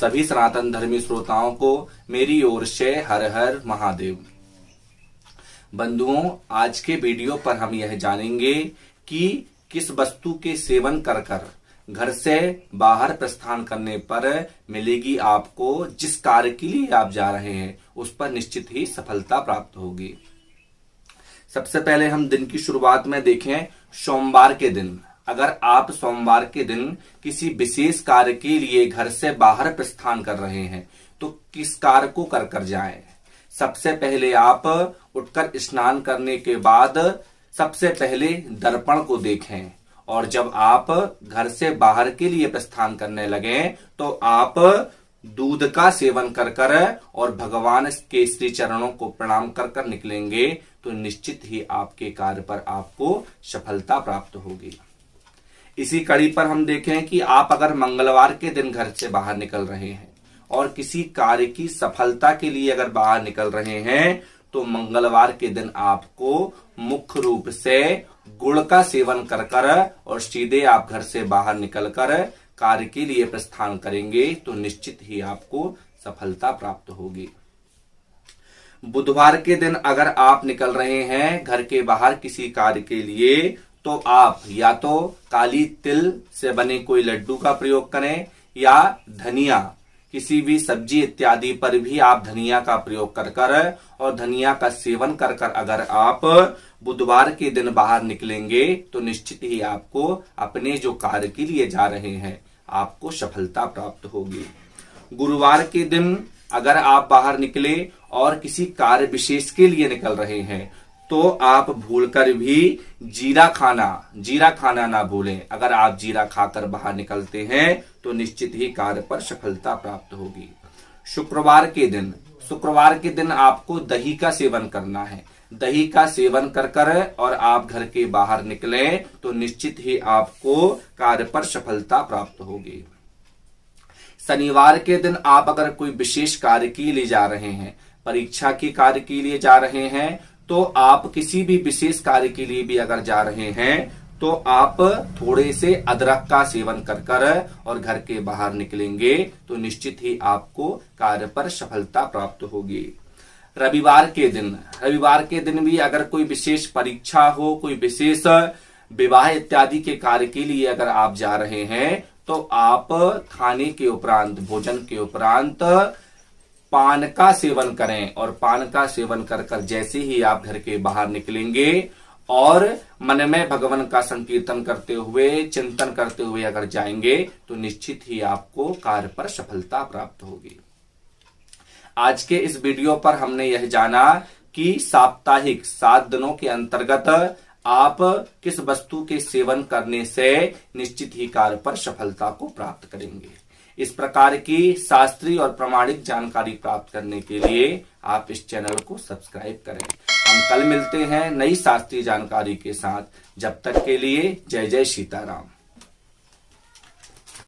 सभी सनातन धर्मी श्रोताओं को मेरी ओर से हर हर महादेव। बंधुओं, आज के वीडियो पर हम यह जानेंगे कि किस वस्तु के सेवन कर घर से बाहर प्रस्थान करने पर मिलेगी आपको जिस कार्य के लिए आप जा रहे हैं उस पर निश्चित ही सफलता प्राप्त होगी। सबसे पहले हम दिन की शुरुआत में देखें सोमवार के दिन। अगर आप सोमवार के दिन किसी विशेष कार्य के लिए घर से बाहर प्रस्थान कर रहे हैं तो किस कार्य को कर जाएं। सबसे पहले आप उठकर स्नान करने के बाद सबसे पहले दर्पण को देखें और जब आप घर से बाहर के लिए प्रस्थान करने लगे तो आप दूध का सेवन कर और भगवान के श्री चरणों को प्रणाम कर निकलेंगे तो निश्चित ही आपके कार्य पर आपको सफलता प्राप्त होगी। इसी कड़ी पर हम देखें कि आप अगर मंगलवार के दिन घर से बाहर निकल रहे हैं और किसी कार्य की सफलता के लिए अगर बाहर निकल रहे हैं तो मंगलवार के दिन आपको मुख्य रूप से गुड़ का सेवन कर और सीधे आप घर से बाहर निकलकर कार्य के लिए प्रस्थान करेंगे तो निश्चित ही आपको सफलता प्राप्त होगी। बुधवार के दिन अगर आप निकल रहे हैं घर के बाहर किसी कार्य के लिए तो आप या तो काली तिल से बने कोई लड्डू का प्रयोग करें या धनिया, किसी भी सब्जी इत्यादि पर भी आप धनिया का प्रयोग कर और धनिया का सेवन कर अगर आप बुधवार के दिन बाहर निकलेंगे तो निश्चित ही आपको अपने जो कार्य के लिए जा रहे हैं आपको सफलता प्राप्त होगी। गुरुवार के दिन अगर आप बाहर निकले और किसी कार्य विशेष के लिए निकल रहे हैं तो आप भूलकर भी जीरा खाना ना भूलें। अगर आप जीरा खाकर बाहर निकलते हैं तो निश्चित ही कार्य पर सफलता प्राप्त होगी। शुक्रवार के दिन आपको दही का सेवन करना है। दही का सेवन कर और आप घर के बाहर निकलें तो निश्चित ही आपको कार्य पर सफलता प्राप्त होगी। शनिवार के दिन आप अगर कोई विशेष कार्य के लिए जा रहे हैं, परीक्षा के कार्य के लिए जा रहे हैं तो आप किसी भी विशेष कार्य के लिए भी अगर जा रहे हैं तो आप थोड़े से अदरक का सेवन कर और घर के बाहर निकलेंगे तो निश्चित ही आपको कार्य पर सफलता प्राप्त होगी। रविवार के दिन भी अगर कोई विशेष परीक्षा हो, कोई विशेष विवाह इत्यादि के कार्य के लिए अगर आप जा रहे हैं तो आप खाने के उपरांत, भोजन के उपरांत पान का सेवन करें और पान का सेवन कर जैसे ही आप घर के बाहर निकलेंगे और मन में भगवान का संकीर्तन करते हुए, चिंतन करते हुए अगर जाएंगे तो निश्चित ही आपको कार्य पर सफलता प्राप्त होगी। आज के इस वीडियो पर हमने यह जाना कि साप्ताहिक 7 दिनों के अंतर्गत आप किस वस्तु के सेवन करने से निश्चित ही कार्य पर सफलता को प्राप्त करेंगे। इस प्रकार की शास्त्रीय और प्रमाणिक जानकारी प्राप्त करने के लिए आप इस चैनल को सब्सक्राइब करें। हम कल मिलते हैं नई शास्त्रीय जानकारी के साथ। जब तक के लिए जय जय सीताराम।